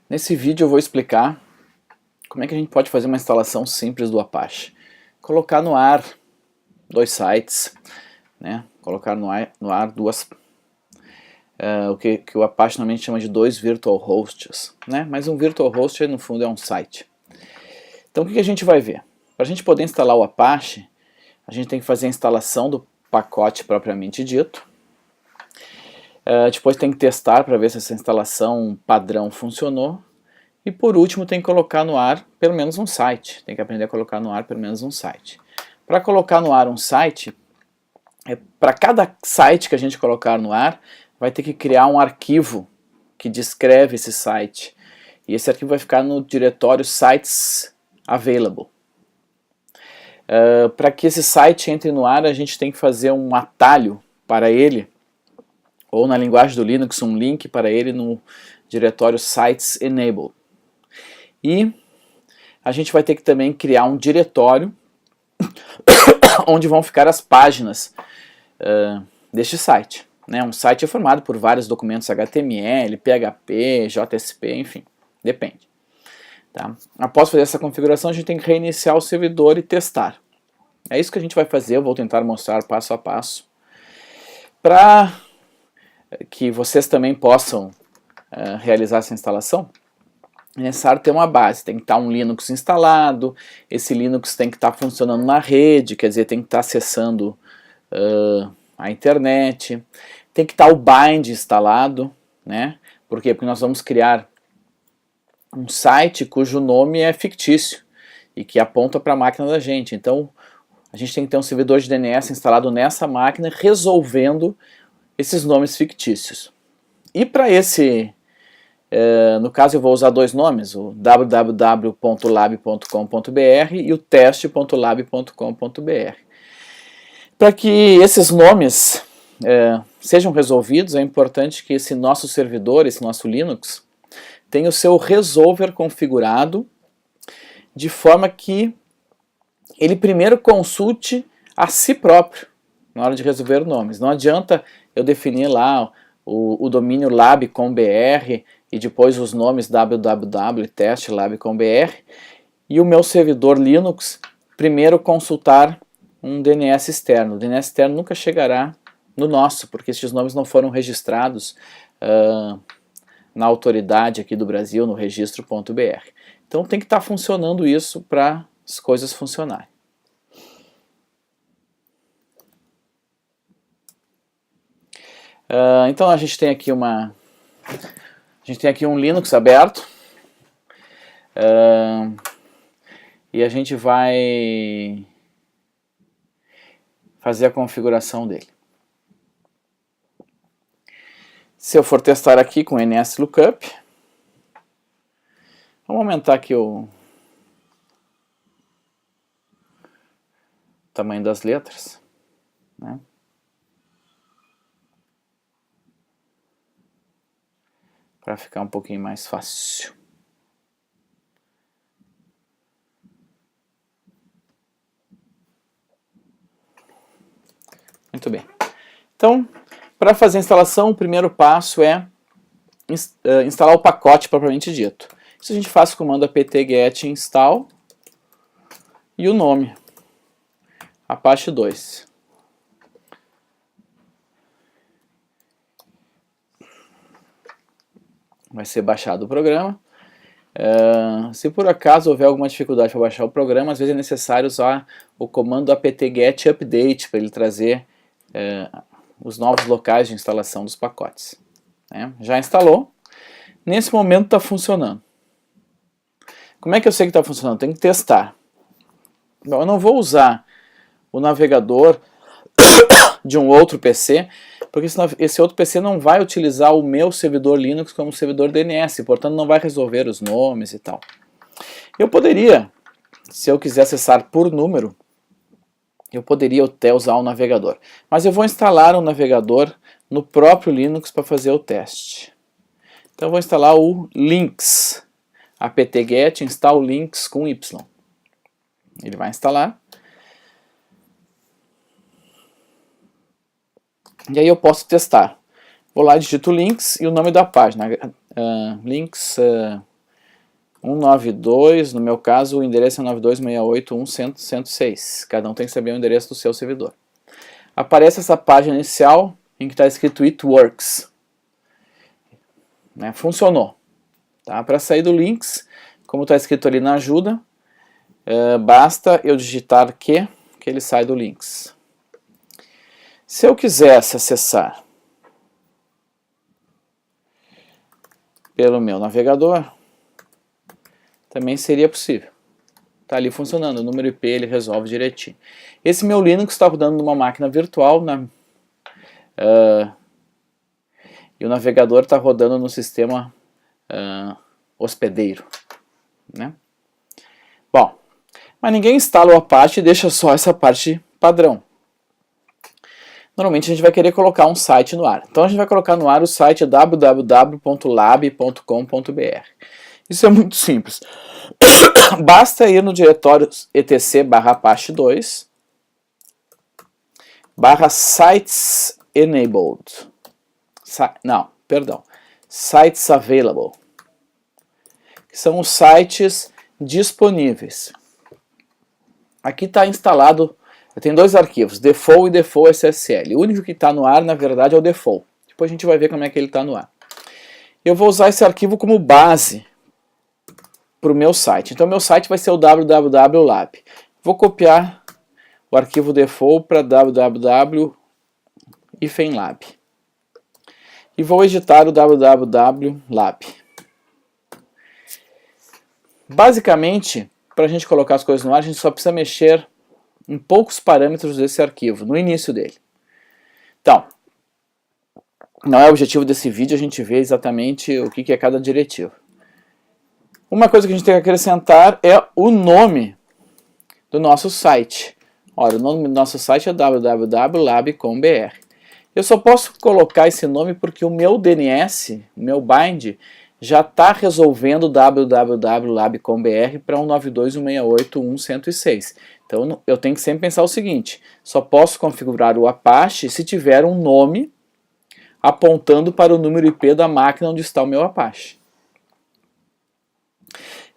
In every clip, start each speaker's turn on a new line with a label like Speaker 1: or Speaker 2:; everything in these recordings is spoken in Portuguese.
Speaker 1: Nesse vídeo eu vou explicar como é que a gente pode fazer uma instalação simples do Apache. Colocar no ar dois sites, né? Colocar no ar duas, o que o Apache normalmente chama de dois virtual hosts, né? Mas um virtual host no fundo é um site. Então o que a gente vai ver? Para a gente poder instalar o Apache, a gente tem que fazer a instalação do pacote propriamente dito. Depois tem que testar para ver se essa instalação padrão funcionou. E por último tem que colocar no ar pelo menos um site. Tem que aprender a colocar no ar pelo menos um site. Para colocar no ar um site, para cada site que a gente colocar no ar, vai ter que criar um arquivo que descreve esse site. E esse arquivo vai ficar no diretório sites available. Para que esse site entre no ar, a gente tem que fazer um atalho para ele, ou na linguagem do Linux, um link para ele no diretório sites enable. E a gente vai ter que também criar um diretório onde vão ficar as páginas deste site. Né? Um site é formado por vários documentos HTML, PHP, JSP, enfim, depende. Tá? Após fazer essa configuração, a gente tem que reiniciar o servidor e testar. É isso que a gente vai fazer, eu vou tentar mostrar passo a passo. Para que vocês também possam realizar essa instalação, é necessário ter uma base, tem que estar um Linux instalado, esse Linux tem que estar funcionando na rede, quer dizer, tem que estar acessando a internet, tem que estar o bind instalado, né? Por quê? Porque nós vamos criar um site cujo nome é fictício e que aponta para a máquina da gente. Então a gente tem que ter um servidor de DNS instalado nessa máquina resolvendo esses nomes fictícios. E para esse, no caso eu vou usar dois nomes, o www.lab.com.br e o teste.lab.com.br. Para que esses nomes sejam resolvidos, é importante que esse nosso servidor, esse nosso Linux, tenha o seu resolver configurado de forma que ele primeiro consulte a si próprio na hora de resolver nomes. Não adianta eu definir lá o domínio lab.com.br e depois os nomes www e testlab.com.br e o meu servidor Linux primeiro consultar um DNS externo. O DNS externo nunca chegará no nosso, porque esses nomes não foram registrados na autoridade aqui do Brasil, no registro.br. Então tem que estar funcionando isso para as coisas funcionarem. Então a gente tem aqui um Linux aberto e a gente vai fazer a configuração dele. Se eu for testar aqui com NSLookup, vamos aumentar aqui o tamanho das letras, né? Para ficar um pouquinho mais fácil. Muito bem. Então, para fazer a instalação, o primeiro passo é instalar o pacote propriamente dito. Isso a gente faz com o comando apt-get install e o nome, Apache 2. Vai ser baixado o programa. Se por acaso houver alguma dificuldade para baixar o programa, às vezes é necessário usar o comando apt-get update para ele trazer os novos locais de instalação dos pacotes. Já instalou. Nesse momento está funcionando. Como é que eu sei que está funcionando? Tem que testar. Bom, eu não vou usar o navegador de um outro PC, porque esse outro PC não vai utilizar o meu servidor Linux como servidor DNS, portanto não vai resolver os nomes e tal. Eu poderia, se eu quiser acessar por número, eu poderia até usar um navegador. Mas eu vou instalar um navegador no próprio Linux para fazer o teste. Então eu vou instalar o Lynx, apt-get install Lynx com Y. Ele vai instalar. E aí eu posso testar. Vou lá, digito Lynx e o nome da página, Lynx 192, no meu caso o endereço é 92.168.1.106. Cada um tem que saber o endereço do seu servidor. Aparece essa página inicial em que está escrito It Works. Né? Funcionou. Tá? Para sair do links, como está escrito ali na ajuda, basta eu digitar que ele sai do links. Se eu quisesse acessar pelo meu navegador, também seria possível. Está ali funcionando, o número IP ele resolve direitinho. Esse meu Linux está rodando numa máquina virtual, e o navegador está rodando no sistema hospedeiro. Né? Bom, mas ninguém instala o Apache e deixa só essa parte padrão. Normalmente a gente vai querer colocar um site no ar. Então a gente vai colocar no ar o site www.lab.com.br. Isso é muito simples. Basta ir no diretório etc/apache2 /sites enabled. Sites available. Que são os sites disponíveis. Aqui está instalado, tem dois arquivos, default e default SSL. O único que está no ar, na verdade, é o default. Depois a gente vai ver como é que ele está no ar. Eu vou usar esse arquivo como base para o meu site. Então, meu site vai ser o www.lab. Vou copiar o arquivo default para www-lab. E vou editar o www.lab. Basicamente, para a gente colocar as coisas no ar, a gente só precisa mexer em poucos parâmetros desse arquivo, no início dele. Então, não é o objetivo desse vídeo a gente ver exatamente o que é cada diretivo. Uma coisa que a gente tem que acrescentar é o nome do nosso site. Olha, o nome do nosso site é www.lab.com.br. Eu só posso colocar esse nome porque o meu DNS, o meu bind, já está resolvendo www.lab.com.br para 192.168.1.106. Então eu tenho que sempre pensar o seguinte, só posso configurar o Apache se tiver um nome apontando para o número IP da máquina onde está o meu Apache.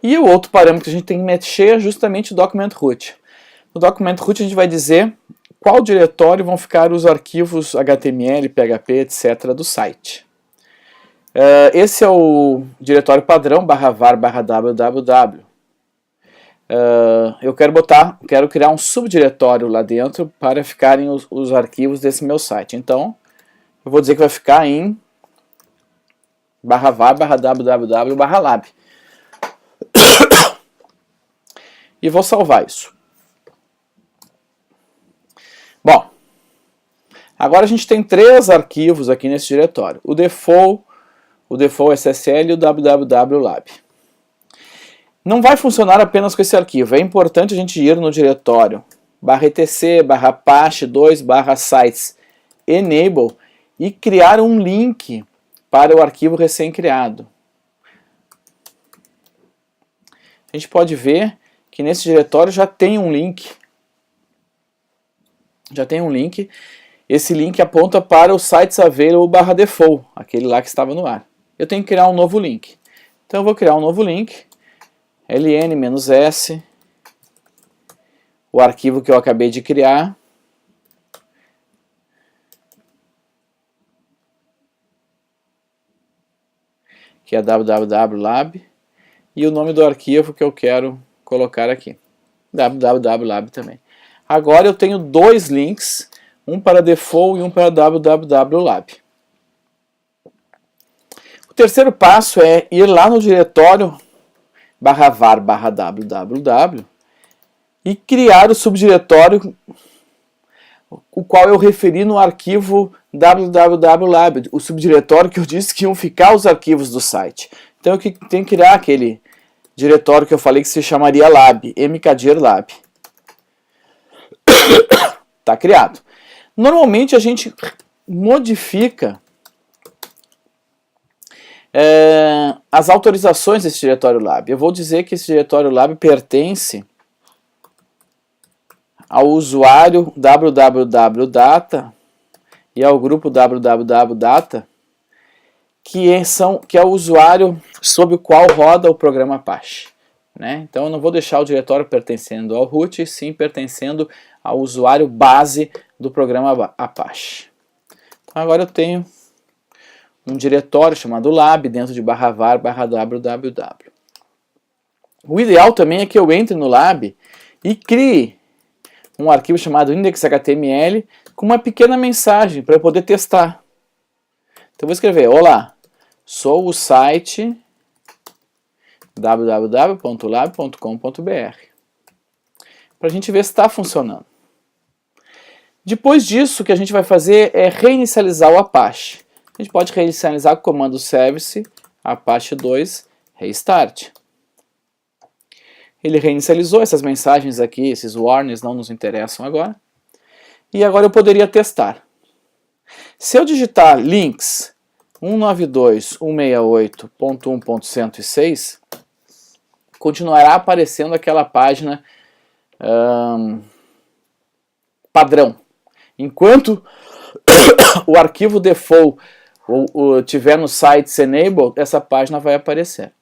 Speaker 1: E o outro parâmetro que a gente tem que mexer é justamente o document root. No document root a gente vai dizer qual diretório vão ficar os arquivos HTML, PHP, etc. do site. Esse é o diretório padrão /var/www. Eu quero criar um subdiretório lá dentro para ficarem os arquivos desse meu site. Então, eu vou dizer que vai ficar em /var/www/lab. E vou salvar isso. Bom, agora a gente tem três arquivos aqui nesse diretório. O default SSL e o www.lab. Não vai funcionar apenas com esse arquivo. É importante a gente ir no diretório /etc/apache2/sites enable e criar um link para o arquivo recém-criado. A gente pode ver que nesse diretório já tem um link. Esse link aponta para o sites available /default, aquele lá que estava no ar. Eu tenho que criar um novo link. Então eu vou criar um novo link, ln-s, o arquivo que eu acabei de criar, que é www.lab, e o nome do arquivo que eu quero colocar aqui, www.lab também. Agora eu tenho dois links, um para default e um para www.lab. O terceiro passo é ir lá no diretório /var/www e criar o subdiretório o qual eu referi no arquivo www.lab, o subdiretório que eu disse que iam ficar os arquivos do site. Então eu tenho que criar aquele diretório que eu falei que se chamaria lab, mkdir lab. Está criado. Normalmente a gente modifica as autorizações desse diretório lab. Eu vou dizer que esse diretório lab pertence ao usuário www.data e ao grupo www.data que é o usuário sob o qual roda o programa Apache. Né? Então eu não vou deixar o diretório pertencendo ao root, e sim pertencendo ao usuário base do programa Apache. Então agora eu tenho um diretório chamado lab dentro de /var/www. O ideal também é que eu entre no lab e crie um arquivo chamado index.html com uma pequena mensagem para eu poder testar. Então eu vou escrever: olá, sou o site www.lab.com.br, para a gente ver se está funcionando. Depois disso, o que a gente vai fazer é reinicializar o Apache. A gente pode reinicializar com o comando service apache 2 restart. Ele reinicializou, essas mensagens aqui, esses warnings não nos interessam agora. E agora eu poderia testar. Se eu digitar links 192.168.1.106, continuará aparecendo aquela página padrão. Enquanto o arquivo default tiver no sites enabled, essa página vai aparecer.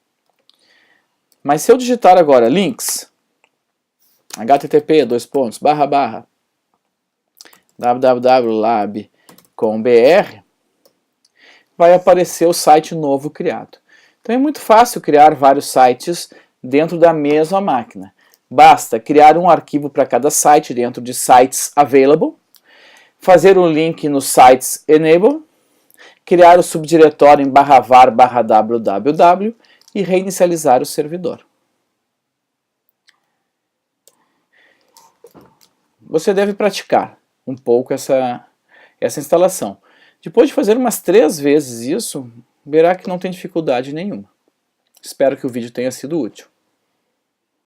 Speaker 1: Mas se eu digitar agora links http://www.lab.com.br, vai aparecer o site novo criado. Então é muito fácil criar vários sites dentro da mesma máquina. Basta criar um arquivo para cada site dentro de sites available, fazer um link no sites enable, criar o subdiretório em /var/www e reinicializar o servidor. Você deve praticar um pouco essa instalação. Depois de fazer umas 3 vezes isso, verá que não tem dificuldade nenhuma. Espero que o vídeo tenha sido útil.